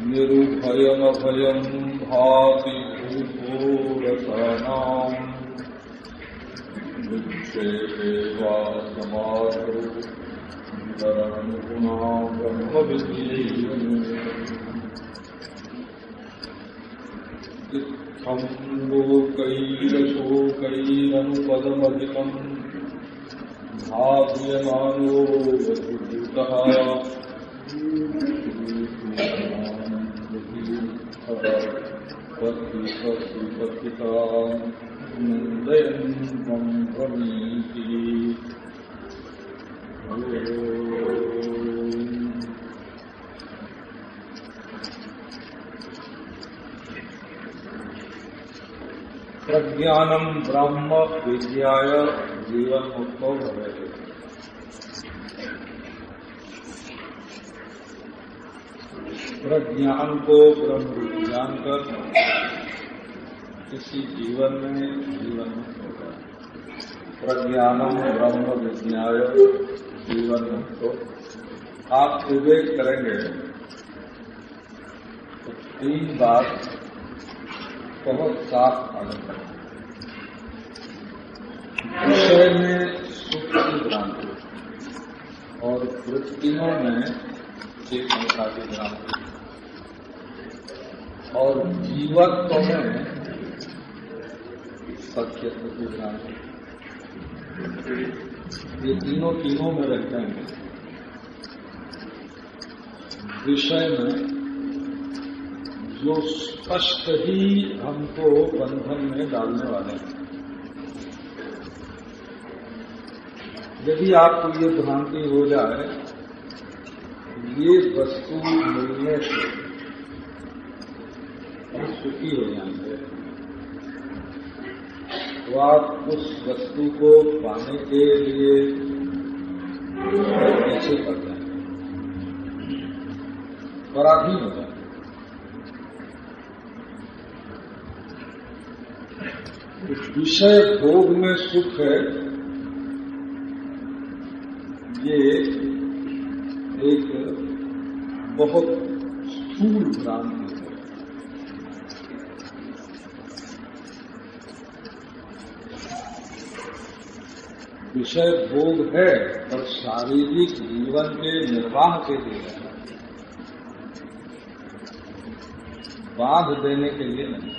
निर्भयमभयं भाति भूभूरसानां विक्षेपेवा समाधौ निरनुगुणा ब्रह्मविद्येयम् इत्थं लोकैरशोकैरनुपदमधिकम् भाव्यमानो वधूतः नन्दयन् ब्रह्मीति प्रज्ञानं ब्रह्म विद्याय जीवन मुक्तो भवेत्। प्रज्ञान को ब्रह्म विज्ञान कर किसी जीवन में जीवन मुक्त होगा। प्रज्ञानम ब्रह्म विज्ञाय जीवन मुक्तो। आप विवेक करेंगे तो तीन बात बहुत साफ मालूम है। विषय में सुख की भ्रांति और वृत्तियों में चेतनता की भ्रांति और जीवत्व में सत्यत्व की भ्रांति, ये तीनों में रहते हैं। विषय में जो स्पष्ट ही हमको बंधन में डालने वाले हैं। यदि आपको ये भ्रांति हो जाए ये वस्तु मिलने से हम सुखी हो जाएंगे, तो आप उस वस्तु को पाने के लिए पीछे पड़ जाएंगे, पराधीन हो जाएंगे। विषय भोग में सुख है, ये एक बहुत स्थूल भ्रांति है। विषय भोग है और शारीरिक जीवन के निर्वाह के लिए है, बांध देने के लिए नहीं।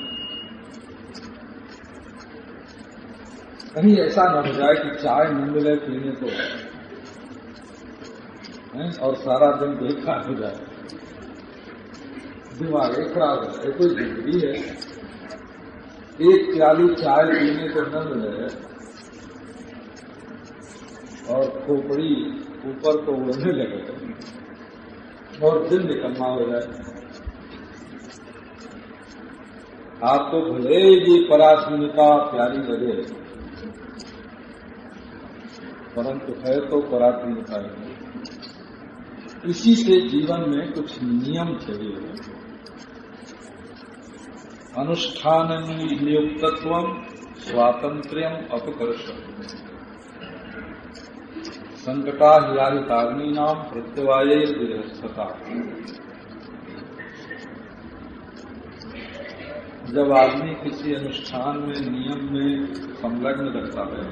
कहीं ऐसा न हो जाए कि चाय न मिले पीने को और सारा दिन बेकार हो जाए, दिमाग खराब हो जाए। कोई जिंदगी है, एक प्याली चाय पीने को न मिले और खोपड़ी ऊपर को उड़ने लगे और दिन निकलना हो जाए। आपको भले ये पराधीनता प्यारी लगे, परंतु है तो पराधीनता है। इसी से जीवन में कुछ नियम चाहिए। अनुष्ठान नियुक्तत्व स्वातंत्र्यम अपकर्षण संकटा हियारिताग्नि नाम प्रत्यवाये विरस्तता। जब आदमी किसी अनुष्ठान में नियम में संलग्न रहता है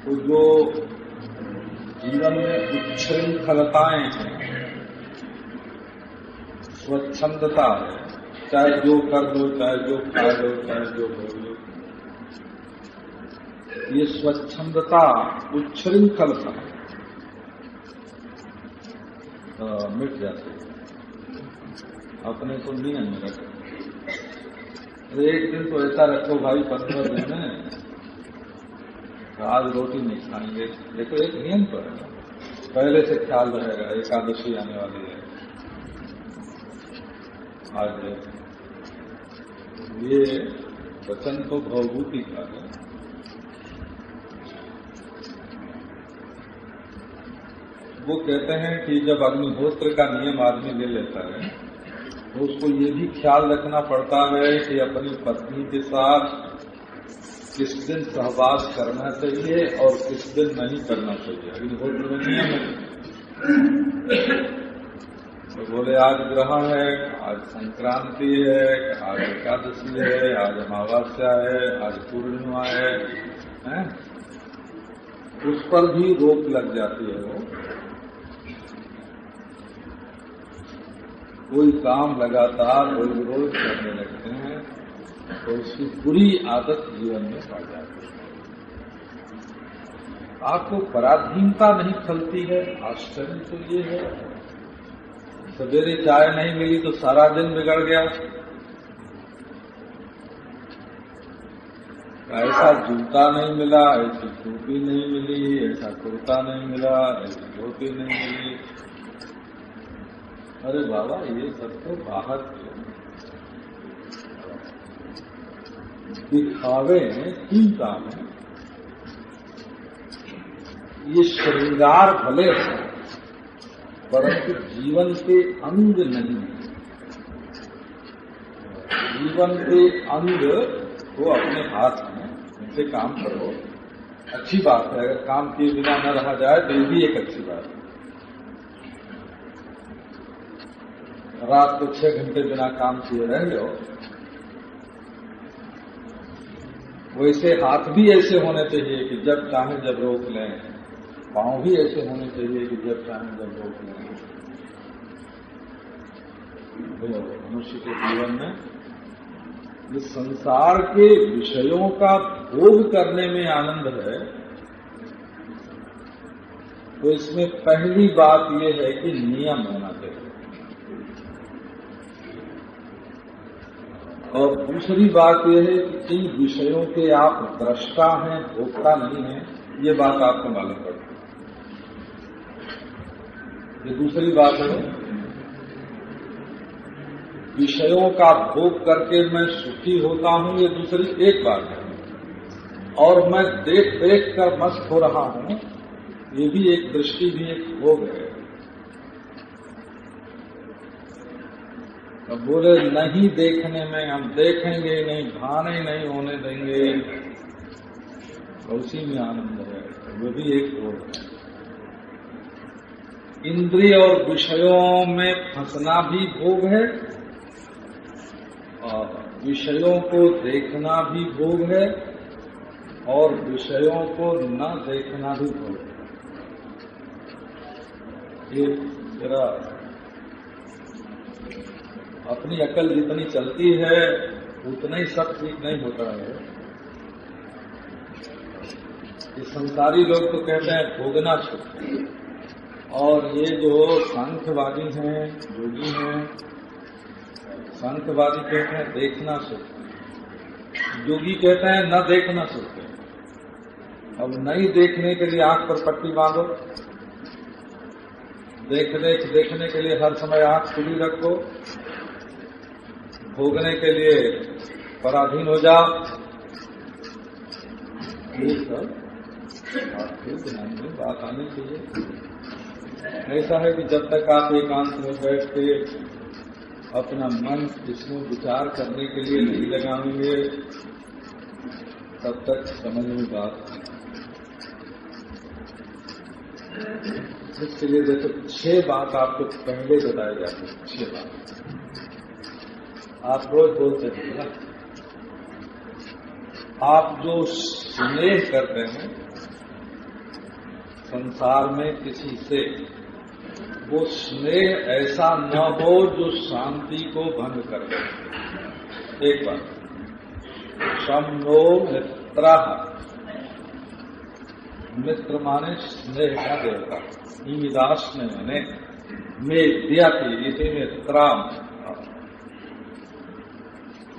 तो जो जीवन में उच्छृंखलताएं हैं, स्वच्छंदता है, चाहे जो कर लो, चाहे जो खा लो, चाहे जो बोल लो, ये स्वच्छंदता उच्छृंखलता मिट जाते हैं। अपने को नियम में रखो। एक दिन तो ऐसा रखो भाई 15 दिन में आज रोटी नहीं खाएंगे। देखो एक नियम तो है, पहले से ख्याल रहेगा। एकादशी आने वाली है आज। ये वचन तो भवभूति का है। वो कहते हैं कि जब अग्निहोत्र का नियम आदमी ले लेता है तो उसको ये भी ख्याल रखना पड़ता है कि अपनी पत्नी के साथ किस दिन सहवास करना चाहिए और किस दिन नहीं करना चाहिए। अग्निहोत्र में नियम है। तो बोले आज ग्रहण है, आज संक्रांति है, आज एकादशी है, आज अमावस्या है, आज पूर्णिमा है? उस पर भी रोक लग जाती है। वो कोई काम लगातार रोज रोज करने लगते हैं तो उसकी बुरी आदत जीवन में पड़ जाती है। आपको पराधीनता नहीं खलती है। आश्चर्य तो ये है, सवेरे चाय नहीं मिली तो सारा दिन बिगड़ गया। ऐसा जूता नहीं मिला, ऐसी टोपी नहीं मिली, ऐसा कुर्ता नहीं मिला, ऐसी धोती नहीं मिली। अरे बाबा ये सब तो बाहर के दिखावे हैं, चिंता है। ये श्रृंगार भले हैं परंतु जीवन के अंग नहीं। जीवन के अंग को अपने हाथ में उनसे काम करो। अच्छी बात है, अगर काम किए बिना न रहा जाए तो ये भी एक अच्छी बात है। रात को 6 घंटे बिना काम किए रह लो, वैसे हाथ भी ऐसे होने चाहिए कि जब चाहे जब रोक लें। पांव भी ऐसे होने चाहिए कि जब चाहे जब रोक लें। मनुष्य के जीवन में इस संसार के विषयों का भोग करने में आनंद है तो इसमें पहली बात यह है कि नियम होना चाहिए। और दूसरी बात यह है कि इन विषयों के आप दृष्टा हैं, भोक्ता नहीं हैं, ये बात आपको मालूम पड़ती है। ये दूसरी बात है। विषयों का भोग करके मैं सुखी होता हूं, ये दूसरी एक बात है। और मैं देख देख कर मस्त हो रहा हूं, ये भी एक दृष्टि, भी एक भोग है। अब बोले नहीं देखने में, हम देखेंगे नहीं, भाने नहीं होने देंगे, उसी में आनंद है, वो भी एक भोग है। इंद्रिय और विषयों में फंसना भी भोग है और विषयों को देखना भी भोग है और विषयों को न देखना भी भोग है। ये जरा अपनी अकल जितनी चलती है उतना ही सब ठीक नहीं होता है। ये संसारी लोग तो कहते हैं भोगना सुख, और ये जो सांख्यवादी हैं, योगी हैं, सांख्यवादी कहते हैं देखना सुख, योगी कहते हैं न देखना सुख। अब नहीं देखने के लिए आंख पर पट्टी बांधो, देखने के लिए हर समय आंख खुली रखो, भोगने के लिए पराधीन हो जाओ। ये सब आपके ध्यान में बात आनी चाहिए। ऐसा है कि जब तक आप एकांत में बैठ के अपना मन इसमें विचार करने के लिए नहीं लगाएंगे तब तक समझ में बात। इसके लिए जैसे 6 बात आपको पहले बताई जाती है। 6 बात आप रोज बोलते हैं ना। आप जो स्नेह करते हैं संसार में किसी से, वो स्नेह ऐसा न हो जो शांति को भंग कर दे। एक बात, शम्नो मित्र, मित्र माने स्नेह का देवता, ईदास ने माने में दयाति इसी में त्राम।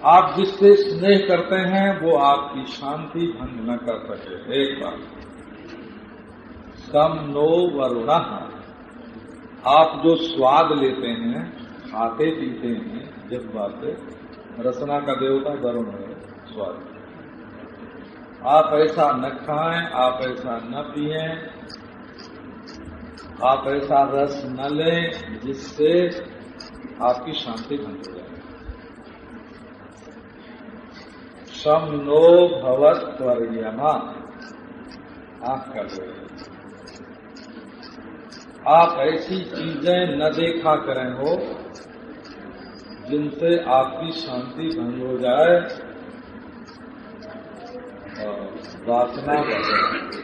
आप जिससे स्नेह करते हैं वो आपकी शांति भंग न कर सके। एक बात। सम नो वरुण, आप जो स्वाद लेते हैं, खाते पीते हैं, जिस बात से रसना का देवता वरुण है, स्वाद। आप ऐसा न खाएं, आप ऐसा न पिएं, आप ऐसा रस न लें जिससे आपकी शांति भंग हो जाए। सम नो भवत्वर्यमा, आंख कर रहे। आप ऐसी चीजें न देखा करें हो जिनसे आपकी शांति भंग हो जाए, वासना बढ़े।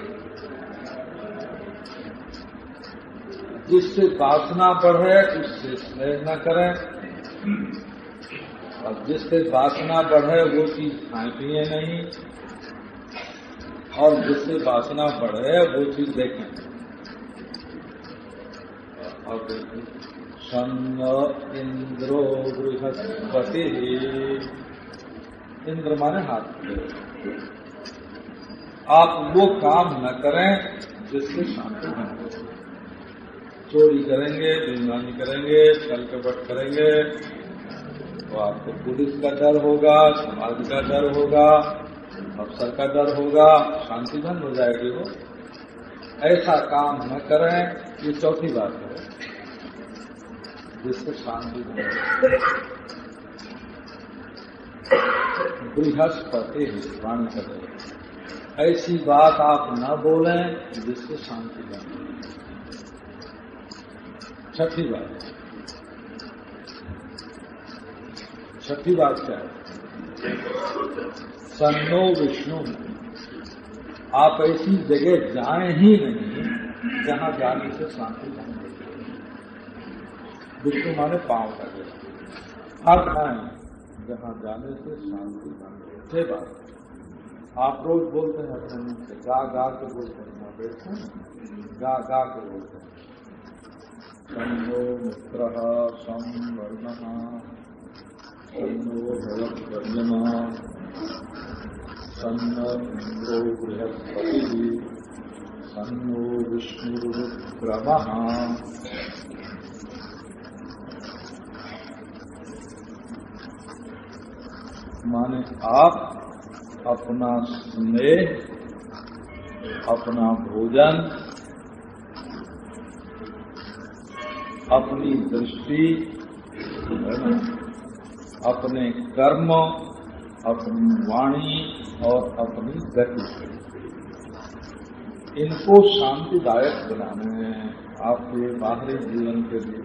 जिससे वासना बढ़े उससे स्नेह न करें, और जिससे वासना बढ़े वो चीज खाए पिए नहीं, और जिससे वासना बढ़े वो चीज देखें। और सन्न इंद्रो बृहस्पति, इंद्र माने हाथ। आप वो काम न करें जिससे शांति बन जाए। चोरी करेंगे, बेईमानी करेंगे, छल कपट करेंगे तो आपको पुलिस का डर होगा, समाज का डर होगा, अफसर का डर होगा, शांति भंग हो जाएगी। वो ऐसा काम न करें, ये चौथी बात है जिससे शांति भंग। बृहस्पति वाणी करें, ऐसी बात आप न बोलें जिससे शांति बने। छठी बात, छठी बात क्या है? सन्नो विष्णु, आप ऐसी जगह जाएं ही नहीं जहां जाने से शांति बने। विष्णु माने पांव का जगह, हर खाएं जहां जाने से शांति बने। छह बात आप रोज बोलते हैं अपने मुंह से, गा गा के बोलते हैं, बैठते हैं गा गा के बोलते हैं। सन्नो मित्रः संवर्णः सन्नो भवत्वर्यमा सन्न इंद्रो बृहस्पतिः सन्नो विष्णुरुक्रमः। माने आप अपना स्नेह, अपना भोजन, अपनी दृष्टि, अपने कर्म, अपनी वाणी और अपनी गति, इनको शांतिदायक बनाने हैं आपके बाहरी जीवन के लिए।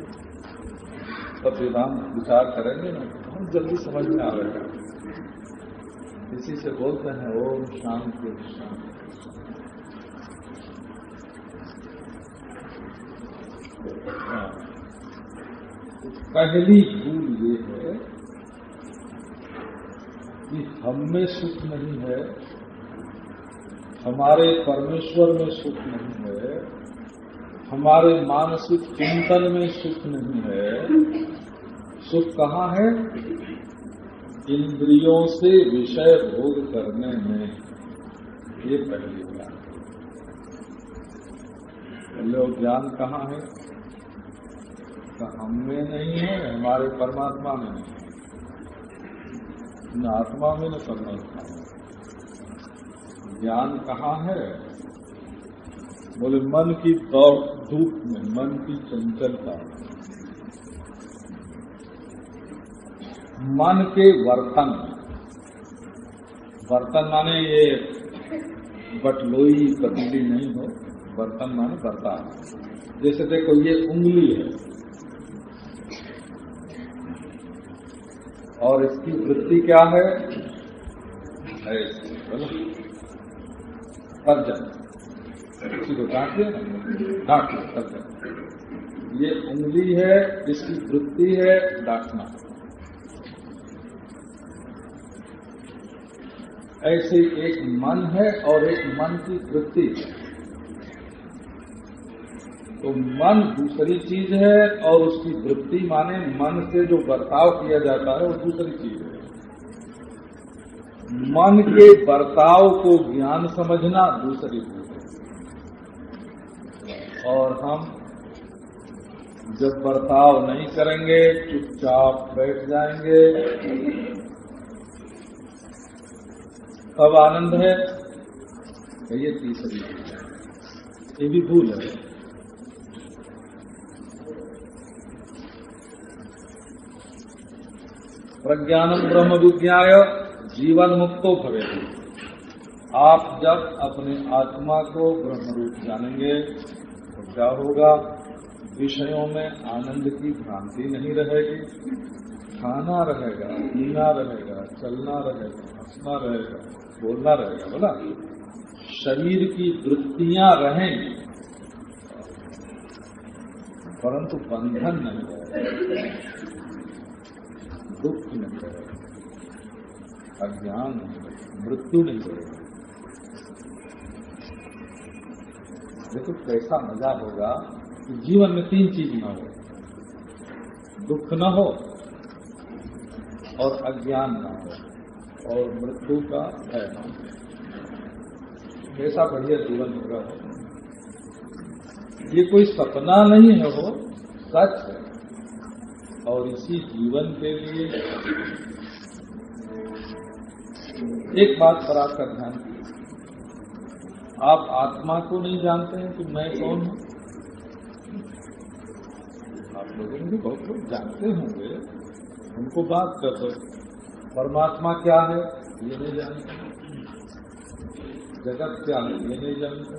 तब वेदांत विचार करेंगे ना, बहुत जल्दी समझ में आएगा। इसी से बोलते हैं ओम शांति शांति। पहली भूल ये है कि हम में सुख नहीं है, हमारे परमेश्वर में सुख नहीं है, हमारे मानसिक चिंतन में सुख नहीं है। सुख कहाँ है? इंद्रियों से विषय भोग करने में। ये पहली बात। पहले ज्ञान कहाँ है? हम में नहीं है, हमारे परमात्मा में नहीं, न आत्मा में न परमात्मा में। ज्ञान कहाँ है? बोले मन की दौड़ धूप में, मन की चंचलता, मन के वर्तन। वर्तन माने ये बटलोई पतीली नहीं हो, वर्तन माने बर्ताव। जैसे देखो ये उंगली है और इसकी वृत्ति क्या है? ऐसे बोलो तर्जन, किसी को डांटिए ना, डांटिए तर्जन। ये उंगली है, इसकी वृत्ति है डांटना। ऐसे एक मन है और एक मन की वृत्ति है। तो मन दूसरी चीज है और उसकी वृत्ति माने मन से जो बर्ताव किया जाता है वो दूसरी चीज है। मन के बर्ताव को ज्ञान समझना दूसरी चीज है। और हम जब बर्ताव नहीं करेंगे, चुपचाप बैठ जाएंगे, तब आनंद है। ये तीसरी चीज है, ये भी भूल है। प्रज्ञानम ब्रह्म विज्ञाय जीवन मुक्तो भवेति। आप जब अपने आत्मा को ब्रह्म रूप जानेंगे तो क्या होगा? विषयों में आनंद की भ्रांति नहीं रहेगी। खाना रहेगा, पीना रहेगा, चलना रहेगा, हंसना रहेगा, बोलना रहेगा, बोला शरीर की वृत्तियां रहेंगी, परंतु बंधन नहीं रहेगा, दुख नहीं रहेगा, अज्ञान नहीं रहेगा, मृत्यु नहीं रहेगा। देखो कैसा मजा होगा कि जीवन में तीन चीज न हो, दुख न हो और अज्ञान न हो और मृत्यु का भय न हो। कैसा बढ़िया जीवन होगा। ये कोई सपना नहीं है, वो सच है। और इसी जीवन के लिए एक बात पर आपका ध्यान दीजिए। आप आत्मा को नहीं जानते हैं कि मैं कौन हूं। आप लोगों को बहुत लोग जानते होंगे, उनको बात कर दो परमात्मा क्या है ये नहीं जानते, जगत क्या है ये नहीं जानते।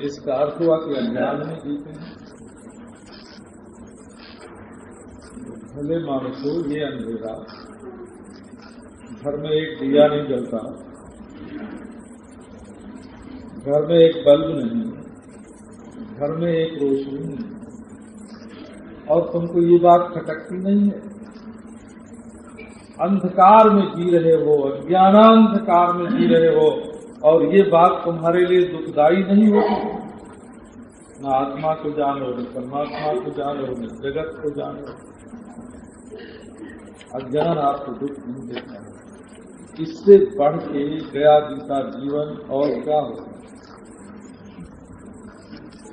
इसका अर्थ हुआ कि अज्ञान में जीते हैं। भले मानुषो ये अंधेरा, घर में एक दिया नहीं जलता, घर में एक बल्ब नहीं, घर में एक रोशनी नहीं, और तुमको ये बात खटकती नहीं है। अंधकार में जी रहे हो, अज्ञानांधकार में जी रहे हो, और ये बात तुम्हारे लिए दुखदायी नहीं होगी। न आत्मा को जानो, न परमात्मा को जानो, न जगत को जानो। अज्ञान आपको दुख नहीं देता है। इससे बढ़ के गया जीता जीवन और क्या होगा?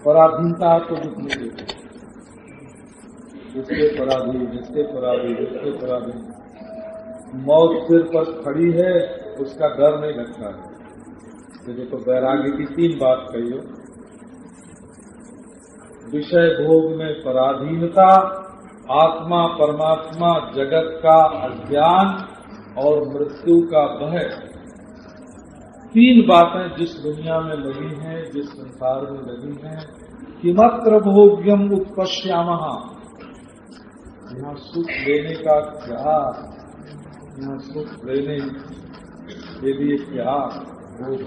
पराधीनता आपको दुख नहीं देती। इसके पराधीन, इसके पराधीन, इसके पराधीन। मौत सिर पर खड़ी है, उसका डर नहीं लगता है। देखो वैराग्य की तीन बात कही हो। विषय भोग में पराधीनता, आत्मा परमात्मा जगत का अज्ञान और मृत्यु का भय। तीन बातें जिस दुनिया में लगी हैं, जिस संसार में लगी हैं। किमत्र भोग्यम उत्पश्यामः, यहाँ सुख लेने का क्या, यहाँ सुख लेने के लिए क्या भोग।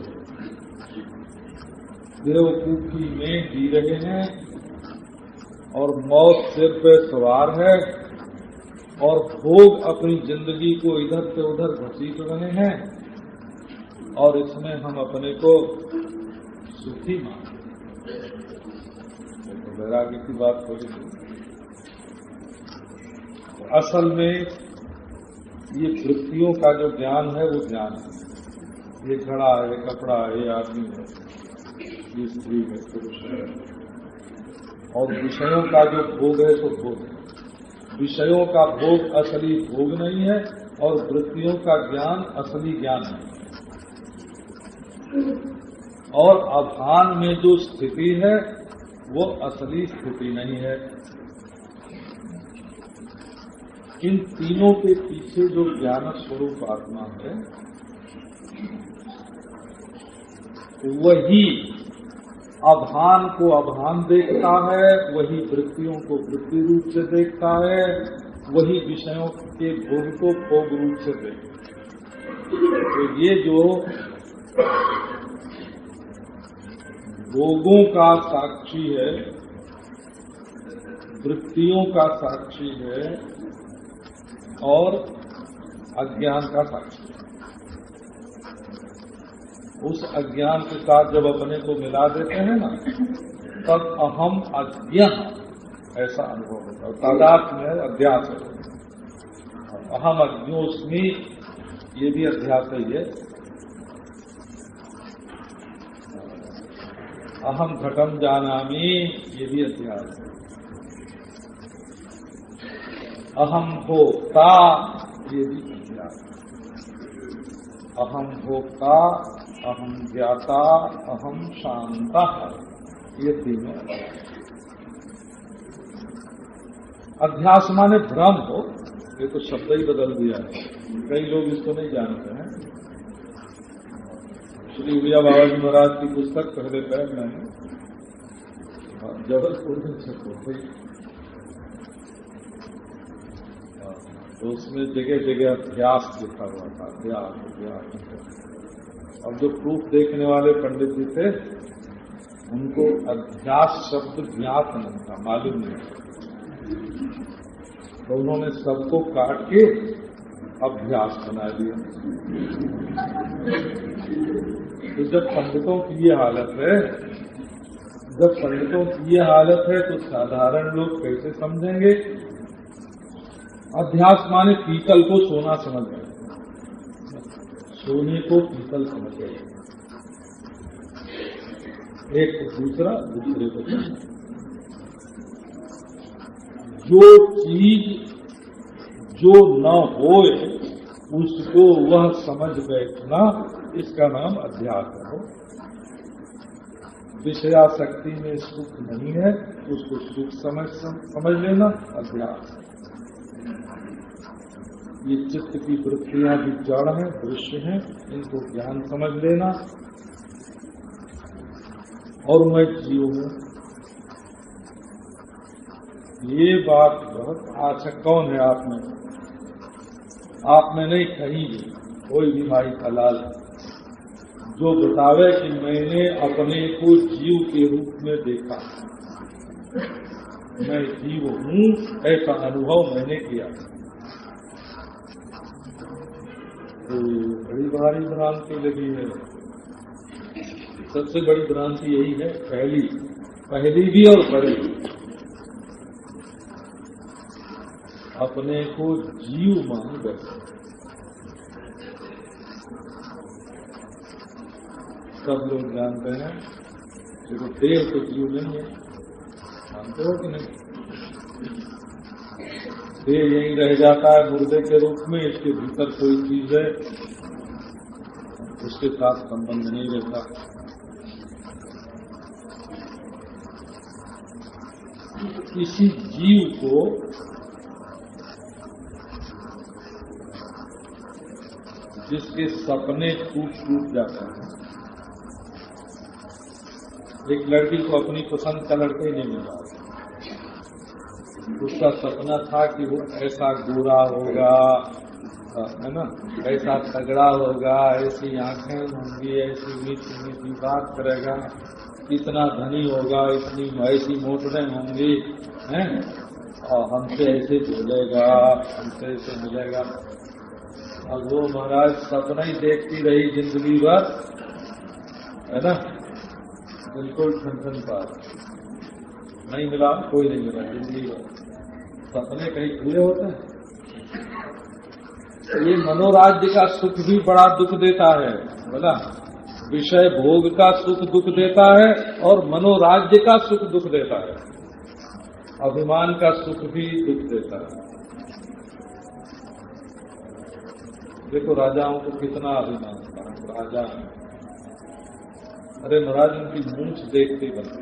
बेवकूफी में जी रहे हैं और मौत सिर पे सवार है, और भोग अपनी जिंदगी को इधर से उधर घसीट रहे हैं, और इसमें हम अपने को सुखी मानते हैं। तो वैराग्य की बात हो रही है। असल में ये वृत्तियों का जो ज्ञान है वो ज्ञान है। ये घड़ा है, ये कपड़ा है, ये आदमी है, ये स्त्री है, पुरुष है। और विषयों का जो भोग है तो भोग है। विषयों का भोग असली भोग नहीं है, और वृत्तियों का ज्ञान असली ज्ञान नहीं है। और अभान में जो स्थिति है वो असली स्थिति नहीं है। इन तीनों के पीछे जो ज्ञान स्वरूप आत्मा है, वही अभान को अभान देखता है, वही वृत्तियों को वृत्ति रूप से देखता है, वही विषयों के भोग को भोग रूप से देखता है। तो ये जो भोगों का साक्षी है, वृत्तियों का साक्षी है, और अज्ञान का साक्षी। उस अज्ञान के साथ जब अपने को मिला देते हैं ना, तब अहम अज्ञ ऐसा अनुभव होता है। तादात्म्य में अध्यास है। अहम अज्ञोस्मि ये भी अध्यास ही है। अहम घटम जानामि ये भी अध्यास है। अहम भोक्ता ये भी अध्यास है। अहम भोक्ता, अहम ज्ञाता, अहम शांता, ये तीनों अध्यास माने भ्रम हो। ये तो शब्द ही बदल दिया है, कई लोग इसको नहीं जानते हैं। श्री उड़िया बाबा जी महाराज की पुस्तक पहले पैर में जबलपुर में छप गई, तो उसमें जगह जगह अध्यास लिखा हुआ था। अध्यास। अब जो प्रूफ देखने वाले पंडित जी थे उनको अध्यास शब्द ज्ञात नहीं था, मालूम नहीं, तो उन्होंने सबको काट के अभ्यास बना दिया। तो जब पंडितों की ये हालत है, तो साधारण लोग कैसे समझेंगे? अध्यास माने पीतल को सोना समझ गए, सोने को पीतल समझ गए, एक दूसरे को समझ। जो चीज जो न होए उसको वह समझ बैठना, इसका नाम अध्यास है। विषयासक्ति में सुख नहीं है, उसको सुख समझ लेना अध्यास। ये चित्त की वृत्तियां भी जड़ हैं, दृश्य हैं, इनको ज्ञान समझ लेना। और मैं जीव हूं, ये बात बहुत अच्छा। कौन है आप में? आप में नहीं, कहीं भी कोई भी भाई का लाल जो बतावे कि मैंने अपने को जीव के रूप में देखा, मैं जीव हूं, ऐसा अनुभव मैंने किया। तो बड़ी भारी भ्रांति लगी है। सबसे बड़ी भ्रांति यही है, पहली भी और बड़ी। अपने को जीव मान बैठे। सब लोग जानते हैं, देखो देह तो जीव नहीं है, जानते हो कि नहीं? देह यहीं रह जाता है मुर्दे के रूप में, इसके भीतर कोई चीज है, उसके साथ संबंध नहीं रहता। किसी जीव को जिसके सपने टूट जाते हैं, एक लड़की को अपनी पसंद का लड़का ही नहीं मिला, उसका सपना था कि वो ऐसा गोरा होगा, है ना, ऐसा तगड़ा होगा, ऐसी आंखें होंगी, ऐसी मीठी मीठी बात करेगा, इतना धनी होगा, इतनी ऐसी मोटरें होंगी, हैं, और हमसे ऐसे बोलेगा, हमसे ऐसे मिलेगा। अब वो महाराज सपना ही देखती रही जिंदगी भर, है ना, बिल्कुल ठन पार, नहीं मिला, कोई नहीं मिला जिंदगी भर। सपने कहीं पूरे होते हैं। ये मनोराज्य का सुख भी बड़ा दुख देता है, बोला, विषय भोग का सुख दुख देता है और मनोराज्य का सुख दुख देता है। अभिमान का सुख भी दुख देता है। देखो राजाओं को कितना अभिमान था, राजा अरे महाराज उनकी मूंछ देखते बनते।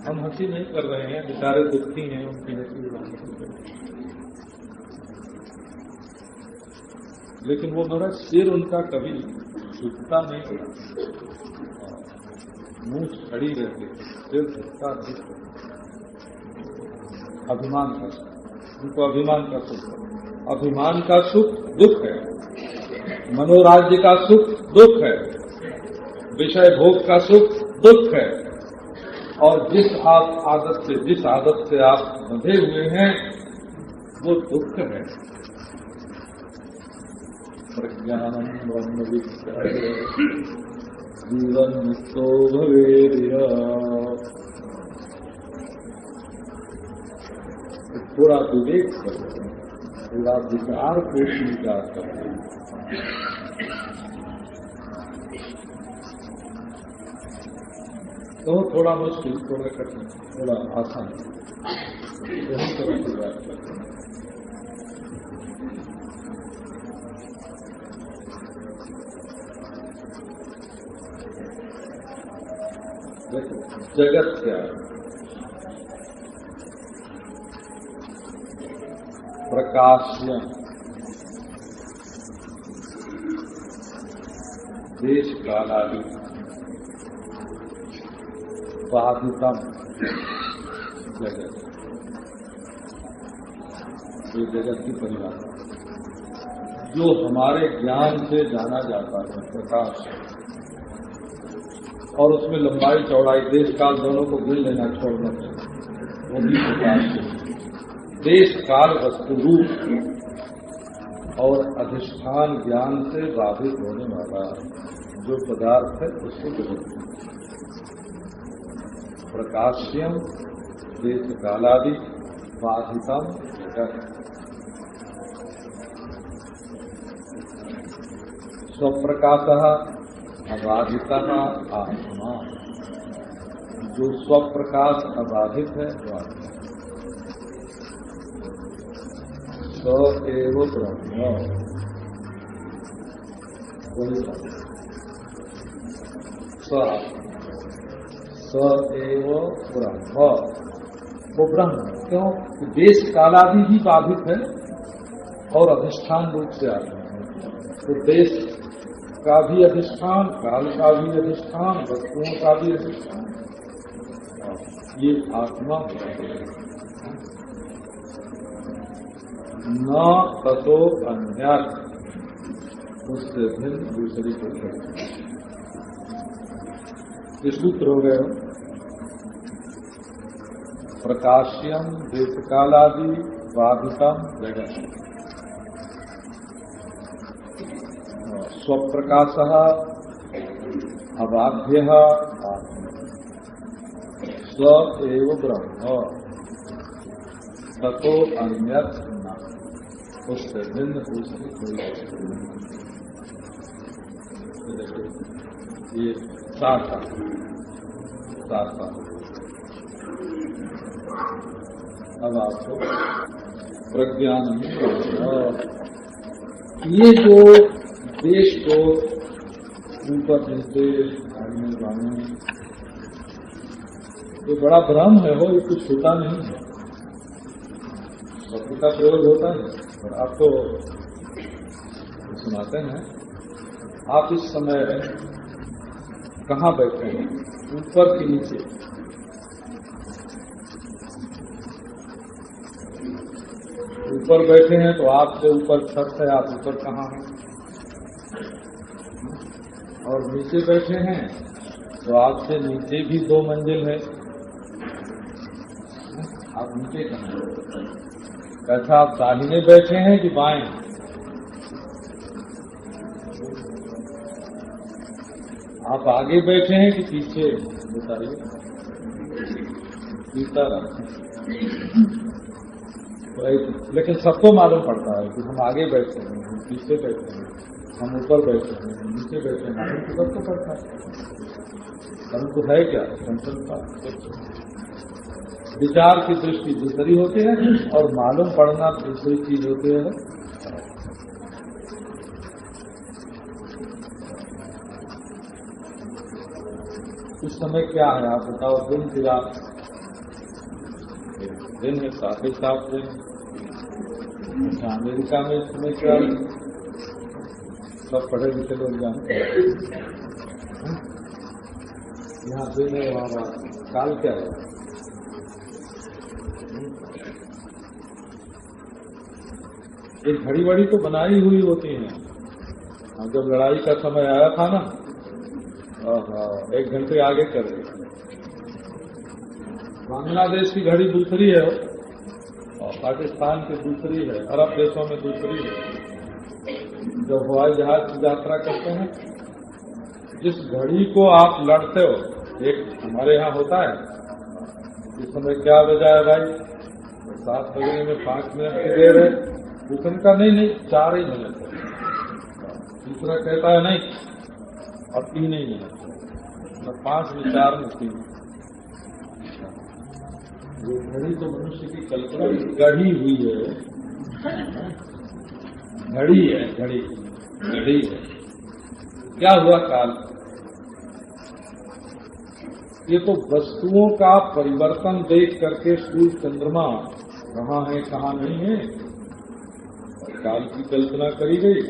हम हंसी नहीं कर रहे हैं, बेचारे दुखी हैं, उनकी हंसी उड़ाने, लेकिन वो महाराज सिर उनका कभी झुकता नहीं, मूंछ खड़ी रहती, सिर झुकता नहीं। अभिमान का सुख, उनको अभिमान का सुख। अभिमान का सुख दुख है, मनोराज्य का सुख दुख है, विषय भोग का सुख दुख है। और जिस आदत से आप बंधे हुए हैं वो दुख है। प्रज्ञानम ब्रह्म विद्या जीवन मुक्तो भवेदिया। थोड़ा विवेक करें, थोड़ा विचार को स्वीकार करें। तो थोड़ा मुश्किल, थोड़ा कठिन, थोड़ा आसान, यही तरह की बात करते हैं। जगत क्या है? प्रकाश्य देश कालादि बाधितम जगत, ये जगत की परिभाषा जो हमारे ज्ञान से जाना जाता है, प्रकाश, और उसमें लंबाई चौड़ाई देश काल दोनों को गिन लेना, छोड़ना चाहिए, वो भी प्रकाश है। देश काल वस्तु रूप और अधिष्ठान ज्ञान से बाधित होने वाला जो पदार्थ है उसको जगत, प्रकाश्यम देश कालादि बाधितम जगत। स्वप्रकाशः अबाधितः आत्मा, जो स्वप्रकाश अबाधित है वो आत्मा। स एव ब्रह्म, वही स एव ब्रह्म, वो ब्रह्म। क्यों? कि देश कालादि ही बाधित है और अधिष्ठान रूप से आत्मा है। तो देश का भी अधिष्ठान, काल का भी अधिष्ठान, वस्तुओं का भी अधिष्ठान, ये आत्मा न ततो अन्य, उससे भिन्न दूसरी को करते। ये सूत्र हो गए। प्रकाश्यम देश कालादि बाधितम जगत, स्वप्रकाशः अबाध्यः आत्मा, स एव ब्रह्म ततो अन्यत् न, उससे भिन्न दूसरी कोई वस्तु नहीं। ये साता अब आपको प्रज्ञान में ये जो देश को ऊपर नीचे आने बाने, ये बड़ा भ्रम है, हो ये कुछ होता नहीं है। शब्द का प्रयोग होता है, और आप तो सुनाते हैं। आप इस समय कहाँ बैठे हैं? ऊपर के नीचे? ऊपर बैठे हैं तो आपसे ऊपर छत है, आप ऊपर कहाँ हैं? और नीचे बैठे हैं तो आपसे नीचे भी 2 मंजिल है, आप नीचे कहाँ हैं? कैसा आप दाहिने बैठे हैं कि बाएं? आप आगे बैठे हैं कि पीछे? बताइए। सीता लेकिन सबको मालूम पड़ता है कि हम आगे बैठे हैं, हम पीछे बैठे हैं, हम ऊपर बैठे हैं, हम नीचे बैठे हैं, मालूम तो सबको पड़ता है। परंतु है क्या? संकल्प, विचार की दृष्टि दूसरी होती है और मालूम पड़ना दूसरी चीज होती है। इस समय क्या है आप बताओ? दिन की रात, दिन है, साथ ही साथ दिन। अच्छा, अमेरिका में इस समय क्या है? सब पढ़े लिखे लोग जानते हैं। यहाँ दिन है, वहाँ रात। काल क्या है? एक घड़ी वड़ी तो बनाई हुई होती है। जब लड़ाई का समय आया था ना, 1 घंटे आगे कर रहे। बांग्लादेश की घड़ी दूसरी है और पाकिस्तान की दूसरी है, अरब देशों में दूसरी है। जब हवाई जहाज की यात्रा करते हैं, जिस घड़ी को आप लड़ते हो, एक हमारे यहाँ होता है, इस समय क्या बजा है भाई? 7 बजने में 5 मिनट की देर है। दूसरे का नहीं 4 ही मिनट है। दूसरा कहता है नहीं और 3 ही मिनट है, 5 में 4 में 3। ये घड़ी तो मनुष्य की कल्पना गढ़ी हुई है, घड़ी है, घड़ी है। क्या हुआ काल? ये तो वस्तुओं का परिवर्तन देख करके सूर्य चंद्रमा कहाँ है कहाँ नहीं है, काल की कल्पना करी गई।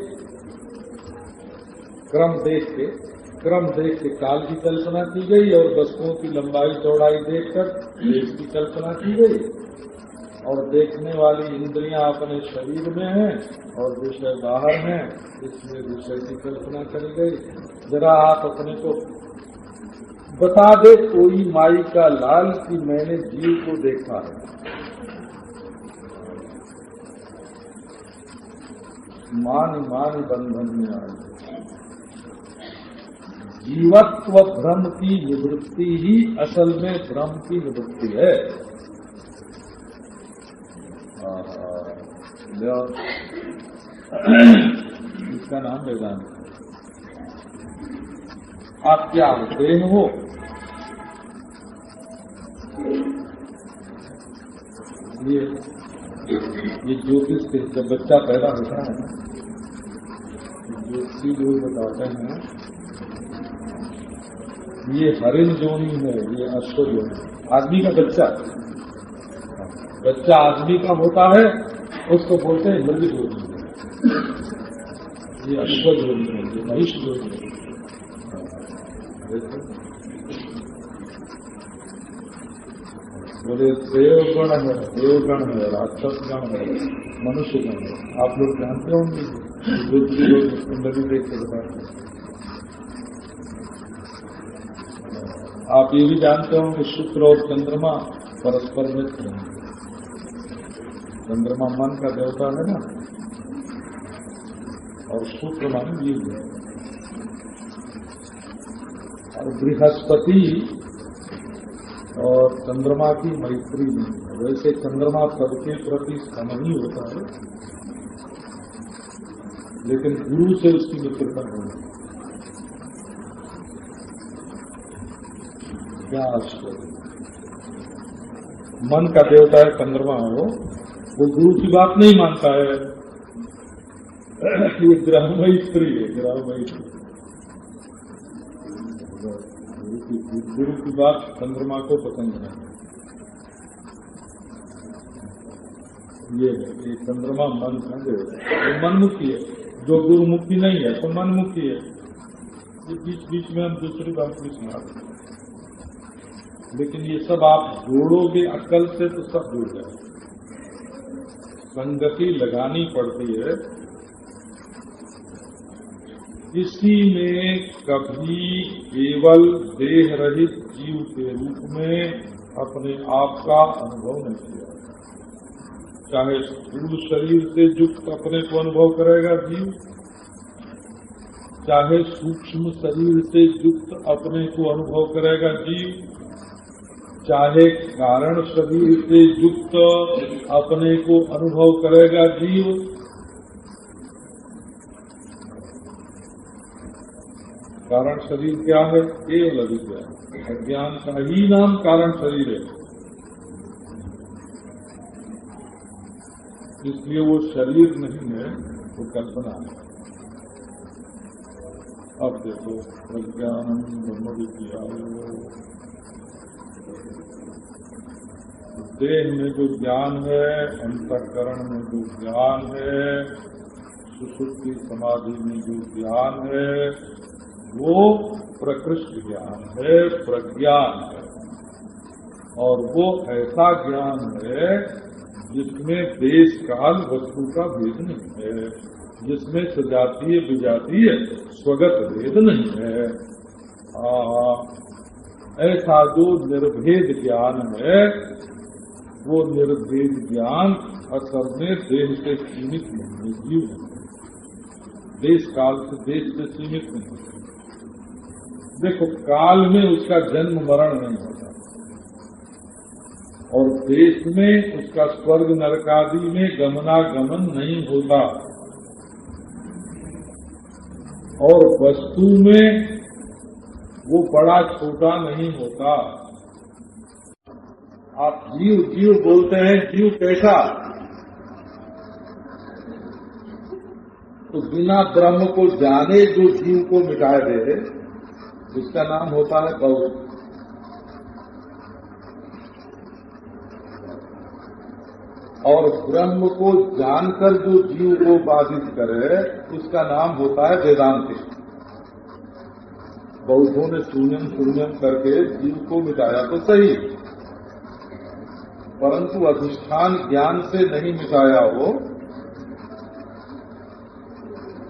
क्रम देख के काल की कल्पना की गई और वस्तुओं की लंबाई चौड़ाई देखकर देश की कल्पना की गई। और देखने वाली इंद्रियां अपने शरीर में हैं और विषय बाहर हैं, इसलिए विषय की कल्पना करी गई। जरा आप अपने को बता दे कोई माई का लाल कि मैंने जीव को देखा है। मान बंधन में आई। जीवत्व भ्रम की निवृत्ति ही असल में भ्रम की निवृत्ति है। इसका नाम वेदांत। आप क्या देह हो? ये ज्योतिष के जब बच्चा पैदा होता है ना, ज्योतिषी लोग बताते हैं ये हरिण जोनी है, ये अश्व जोनी। आदमी का बच्चा आदमी का होता है, उसको बोलते हैं मृग जोनी है। ये अश्व जोनी है, ये महिष जोनी है। बोले देवगण है, राक्षस गण है, मनुष्य गण है। आप लोग जानते होंगे, ज्योतिषी लोग कुंडली देख के बताते हैं। आप ये भी जानते होंगे शुक्र और चंद्रमा परस्पर मित्र हैं। चंद्रमा मन का देवता है ना, और शुक्र मान जीव है। और बृहस्पति और चंद्रमा की मैत्री नहीं है। वैसे चंद्रमा सबके प्रति सम ही होता है, लेकिन गुरु से उसकी मित्रता होगी। क्या आश्चर्य! मन का देवता है चंद्रमा हो, वो गुरु की बात नहीं मानता है। ये ग्रहमयी स्त्री है, ग्रहमयी। गुरु की बात चंद्रमा को पसंद नहीं। ये चंद्रमा मन का देवता है, वो मनमुखी है। जो गुरुमुखी नहीं है तो मनमुखी है। ये बीच बीच में हम दूसरी बात भी सुनाते हैं, लेकिन ये सब आप जोड़ोगे अक्ल से तो सब जुड़ जाए। संगति लगानी पड़ती है। इसी में कभी केवल देह रहित जीव के रूप में अपने आप का अनुभव नहीं किया। चाहे स्थूल शरीर से युक्त अपने को अनुभव करेगा जीव, चाहे सूक्ष्म शरीर से युक्त अपने को अनुभव करेगा जीव, चाहे कारण शरीर से युक्त अपने को अनुभव करेगा जीव। कारण शरीर क्या है? केवल अविद्या। अज्ञान का ही नाम कारण शरीर है। इसलिए वो शरीर नहीं है, वो कल्पना है। अब देखो, प्रज्ञानम ब्रह्म विद्या। देह में जो ज्ञान है, अंतःकरण में जो ज्ञान है, सुषुप्ति समाधि में जो ज्ञान है, वो प्रकृष्ट ज्ञान है, प्रज्ञान है। और वो ऐसा ज्ञान है जिसमें देश काल वस्तु का भेद नहीं है, जिसमें सजातीय विजातीय स्वगत भेद नहीं है। ऐसा जो निर्भेद ज्ञान है, वो निर्भेद ज्ञान असल में देह से सीमित नहीं है, जीव नहीं, देश काल से देश से सीमित नहीं है। देखो, काल में उसका जन्म मरण नहीं होता। और देश में उसका स्वर्ग नरकादि में गमनागमन नहीं होता, और वस्तु में वो बड़ा छोटा नहीं होता। आप जीव जीव बोलते हैं, जीव कैसा? तो बिना ब्रह्म को जाने जो जीव को मिटाए दे, उसका नाम होता है बौद्ध। और ब्रह्म को जानकर जो जीव को बाधित करे, उसका नाम होता है वेदांति। बौद्धों ने शून्यम शून्यम करके जीव को मिटाया तो सही, परंतु अधिष्ठान ज्ञान से नहीं मिटाया हो।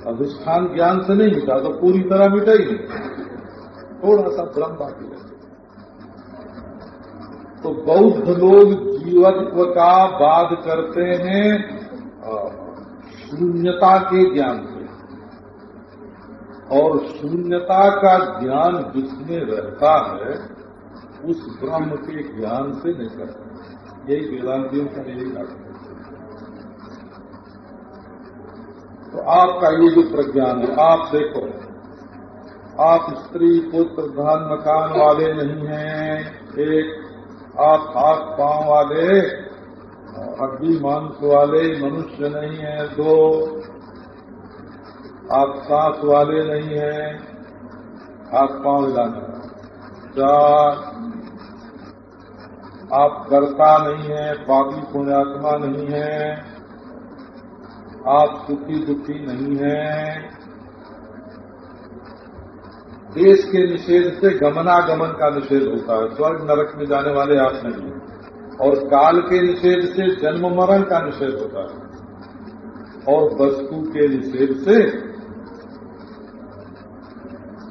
अधिष्ठान ज्ञान से नहीं मिटा तो पूरी तरह मिटा ही नहीं, थोड़ा सा भ्रम बाकी है। तो बौद्ध लोग जीवत्व का वाद करते हैं शून्यता के ज्ञान से, और शून्यता का ज्ञान जिसमें रहता है उस ब्रह्म के ज्ञान से नहीं करता। यही वेदांतियों का यही अर्थ है। तो आपका ये जो प्रज्ञान है, आप देखो, आप स्त्री पुत्र धन मकान वाले नहीं हैं, एक आप हाथ पांव वाले हड्डी मांस वाले मनुष्य नहीं है, दो आप सांस वाले नहीं हैं, हाथ पांव हिलाना, चार आप कर्ता नहीं है, पापी पुण्यात्मा नहीं है, आप सुखी दुखी नहीं है। देश के निषेध से गमनागमन का निषेध होता है, स्वर्ग नरक में जाने वाले आप नहीं हैं। और काल के निषेध से जन्म मरण का निषेध होता है, और वस्तु के निषेध से,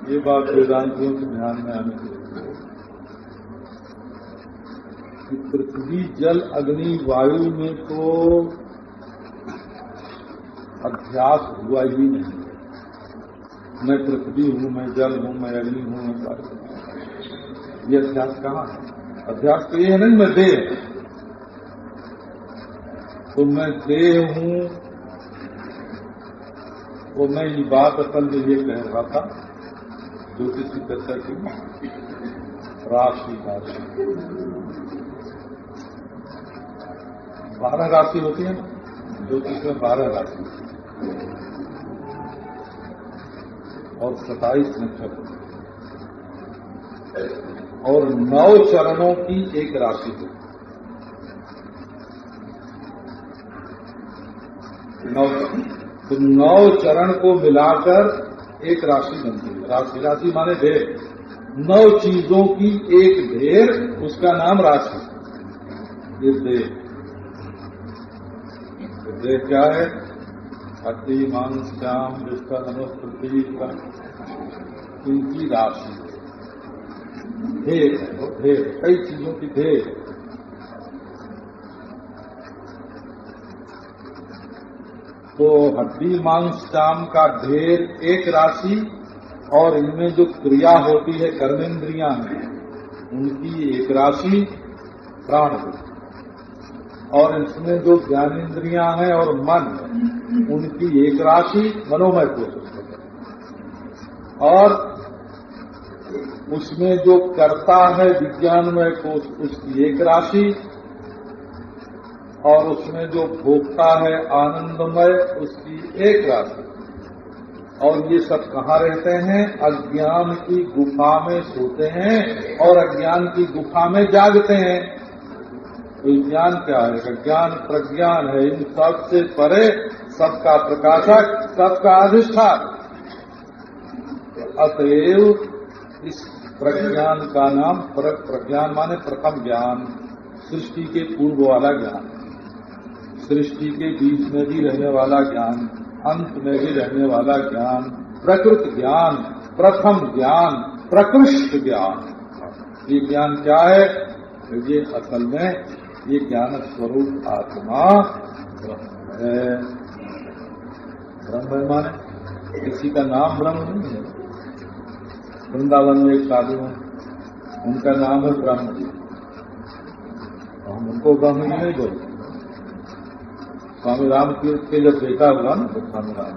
ये बात वेदांतियों के ध्यान में आनी चाहिए कि पृथ्वी जल अग्नि वायु में तो अध्यास हुआ ही नहीं। मैं पृथ्वी हूँ, मैं जल हूँ, मैं अग्नि हूँ, मैं वायु। ये अध्यास कहाँ है? अध्यास तो ये है नहीं मैं देह, तो मैं देह हूँ। वो मैं ये बात असल में ये कह रहा था, ज्योतिष की चर्चा की, राशि राशि 12 राशि होती है ना, ज्योतिष में 12 राशि और 27 नक्षत्र और 9 चरणों की एक राशि है। 9 चरण को मिलाकर एक राशि बनती है। राशि राशि माने ढेर, 9 चीजों की एक ढेर, उसका नाम राशि। ये ढेर क्या है? हड्डी मांस श्याम जिसका नमस पृथ्वी का, इनकी राशि ढेर है। वो ढेर, कई चीजों की ढेर। तो हड्डी मांस श्याम का ढेर एक राशि, और इनमें जो क्रिया होती है कर्मेंद्रियां हैं उनकी एक राशि प्राण, और इसमें जो ज्ञानेन्द्रियां हैं और मन उनकी एक राशि मनोमय कोश, और उसमें जो कर्ता है विज्ञानमय कोश उसकी एक राशि, और उसमें जो भोक्ता है आनंदमय उसकी एक राशि। और ये सब कहाँ रहते हैं? अज्ञान की गुफा में सोते हैं और अज्ञान की गुफा में जागते हैं। तो ज्ञान क्या है? ज्ञान प्रज्ञान है, इन सबसे परे, सबका प्रकाशक, सबका अधिष्ठान। अतएव इस प्रज्ञान का नाम प्रज्ञान माने प्रथम ज्ञान, सृष्टि के पूर्व वाला ज्ञान, सृष्टि के बीच में भी रहने वाला ज्ञान, अंत में भी रहने वाला ज्ञान, प्रकृत ज्ञान, प्रथम ज्ञान, प्रकृष्ट ज्ञान। ये ज्ञान क्या है? ये असल में ये ज्ञान स्वरूप आत्मा ब्रह्म है। ब्रह्म है माने किसी का नाम ब्रह्म नहीं है। वृंदावन में एक साधु हैं, उनका नाम है ब्रह्म जी। हम उनको ब्रह्म नहीं बोलते। स्वामी रामतीर्थ के जब बेटा हुआ ना तो स्वामी राम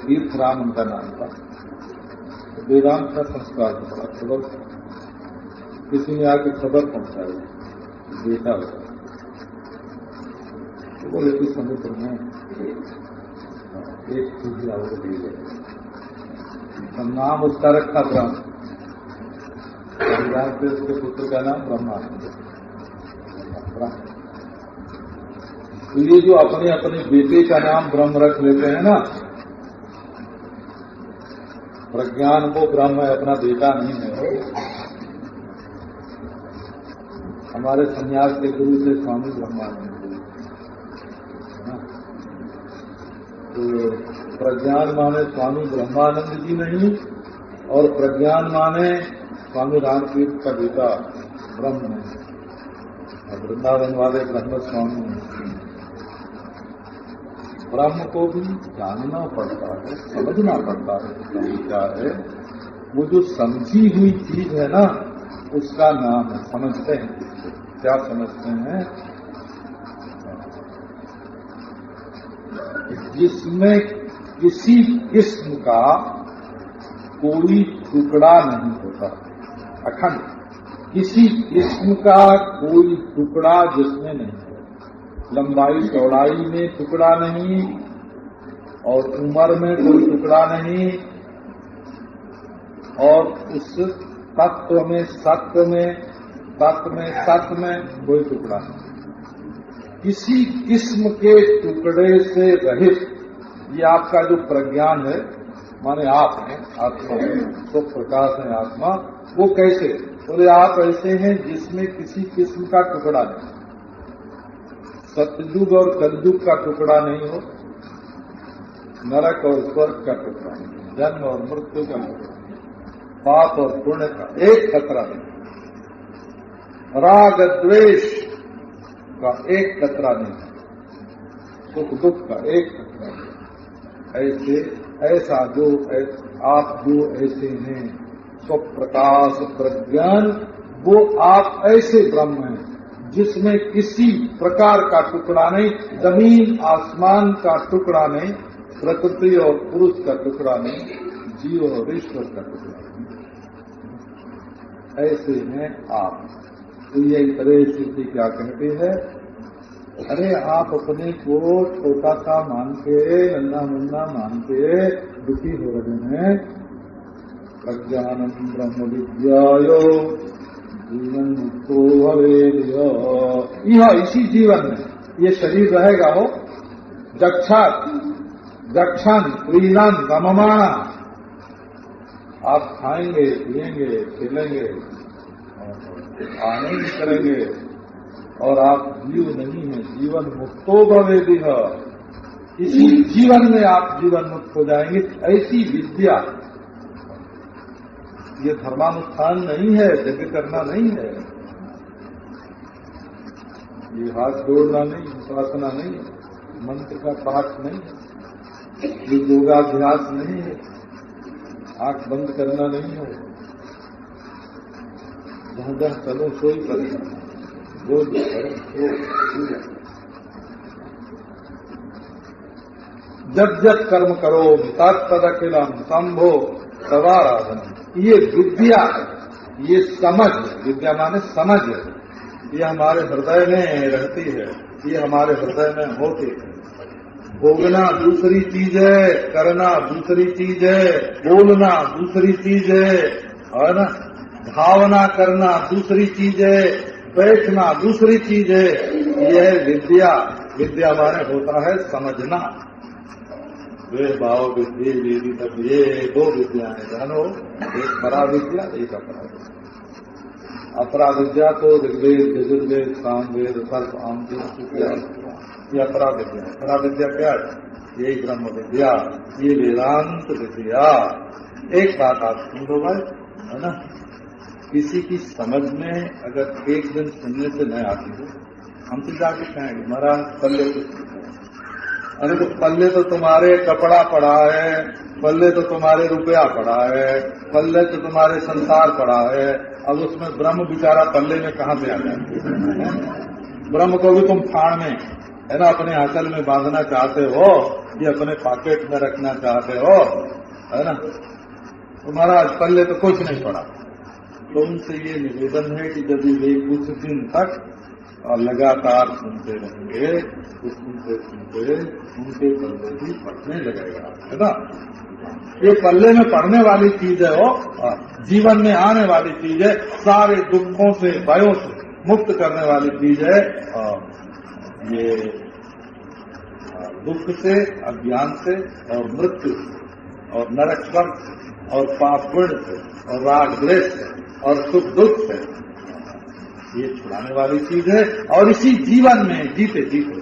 तीर्थ राम उनका नाम था। तो वेदांत का संस्कार बड़ा खबर, किसी ने आके खबर पहुंचाई बेटा हुआ तो बोले कि समुद्र में एक चीज और दी गई, नाम उसका रखा ब्रह्म। के उसके पुत्र का नाम ब्रह्मानंद। तो ये जो अपने अपने बेटे का नाम ब्रह्म रख लेते हैं ना, प्रज्ञान वो ब्रह्म है, अपना बेटा नहीं है। हमारे संन्यास के गुरु से स्वामी ब्रह्मानंद है। तो प्रज्ञान माने स्वामी ब्रह्मानंद जी नहीं, और प्रज्ञान माने स्वामी रामतीर्थ का बेटा ब्रह्म है। और वृंदावन वाले ब्रह्म स्वामी हैं। ब्रह्म को भी जानना पड़ता है, समझना पड़ता है। क्या है वो जो समझी हुई चीज है ना, उसका नाम है। समझते हैं क्या समझते हैं? जिसमें किसी किस्म का कोई टुकड़ा नहीं होता, अखंड किसी किस्म का कोई टुकड़ा जिसमें नहीं है। लंबाई चौड़ाई में टुकड़ा नहीं, और उम्र में कोई टुकड़ा नहीं, और उस तत्व में सत्य में कोई टुकड़ा नहीं। किसी किस्म के टुकड़े से रहित ये आपका जो प्रज्ञान है, माने आप हैं, आत्मा है, तो प्रकाश है आत्मा। वो कैसे? बोले आप ऐसे हैं जिसमें किसी किस्म का टुकड़ा नहीं, सतयुग और कलयुग का टुकड़ा नहीं हो, नरक और स्वर्ग का टुकड़ा नहीं, जन्म और मृत्यु का टुकड़ा नहीं, पाप और पुण्य का एक खतरा नहीं, राग द्वेष का एक खतरा नहीं, सुख दुख का एक खतरा नहीं। ऐसा जो आप जो ऐसे हैं स्वप्रकाश प्रज्ञान, वो आप ऐसे ब्रह्म हैं जिसमें किसी प्रकार का टुकड़ा नहीं, जमीन आसमान का टुकड़ा नहीं, प्रकृति और पुरुष का टुकड़ा नहीं, जीव और ईश्वर का टुकड़ा नहीं। ऐसे हैं आप। तो ये तरह स्थिति क्या कहते हैं? अरे आप अपने को छोटा सा मान के, नन्ना मुन्ना मान के दुखी हो रहे हैं। प्रज्ञानम ब्रह्म विद्यायो जीवन मुक्तो भवेदियो। यह इसी जीवन में ये शरीर रहेगा हो, जक्षण क्रीडन रममाणा, आप खाएंगे पिएंगे खेलेंगे आनंद करेंगे, और आप जीव नहीं है, जीवन मुक्तो भवेदिह। इसी जीवन में आप जीवन मुक्त हो जाएंगे। ऐसी विद्या, ये धर्मानुष्ठान नहीं है, यज्ञ करना नहीं है, ये हाथ जोड़ना नहीं, उपासना नहीं, मंत्र का पाठ नहीं है, ये योगाभ्यास नहीं है, आंख बंद करना नहीं है, जहां जहां चलो सोई करेगा, जब जब कर्म करो तत्तद अखिलम शंभो तदाराधन। ये विद्या है, ये समझ, विद्या माने समझ, ये हमारे हृदय में रहती है, ये हमारे हृदय में होती है। भोगना दूसरी चीज है, करना दूसरी चीज है, बोलना दूसरी चीज है ना, भावना करना दूसरी चीज है, बैठना दूसरी चीज है। यह विद्या, विद्या माने होता है समझना। वे भाव विद्या वेदी तक ये दो विद्याएं जानो, एक परा विद्या, एक अपरा विद्या। अपरा विद्या तो ऋग्वेद यजुर्वेद सामवेद सर्प आम ये अपरा विद्या है। परा विद्या क्या है? यही ब्रह्म विद्या, ये वेदांत विद्या। एक बात आप सुन लो भाई, है ना, किसी की समझ में अगर एक दिन सुनने से नहीं आती हो, हमसे जाके कहेंगे महाराज पल्ले कुछ, अरे तो पल्ले तो तुम्हारे कपड़ा पड़ा है, पल्ले तो तुम्हारे रुपया पड़ा है, पल्ले तो तुम्हारे संसार पड़ा है, अब उसमें ब्रह्म बेचारा पल्ले में कहाँ से आ जाए? ब्रह्म को भी तुम फाड़ में है ना अपने आंचल में बांधना चाहते हो, ये अपने पॉकेट में रखना चाहते हो, है ना? तो महाराज पल्ले तो कुछ नहीं पड़ा। तो उनसे ये निवेदन है कि यदि वे कुछ दिन तक लगातार सुनते रहेंगे तो सुनते सुनते उनके पल्ले भी पड़ने लगेगा, है ना? ये पल्ले में पड़ने वाली चीज है, वो जीवन में आने वाली चीज है, सारे दुखों से भयों से मुक्त करने वाली चीज है। ये दुख से, अज्ञान से और मृत्यु से और नरक स्वर्ग से और पाप पुण्य से और राग द्वेष से और सुख दुख से ये छुड़ाने वाली चीज है। और इसी जीवन में जीते जीते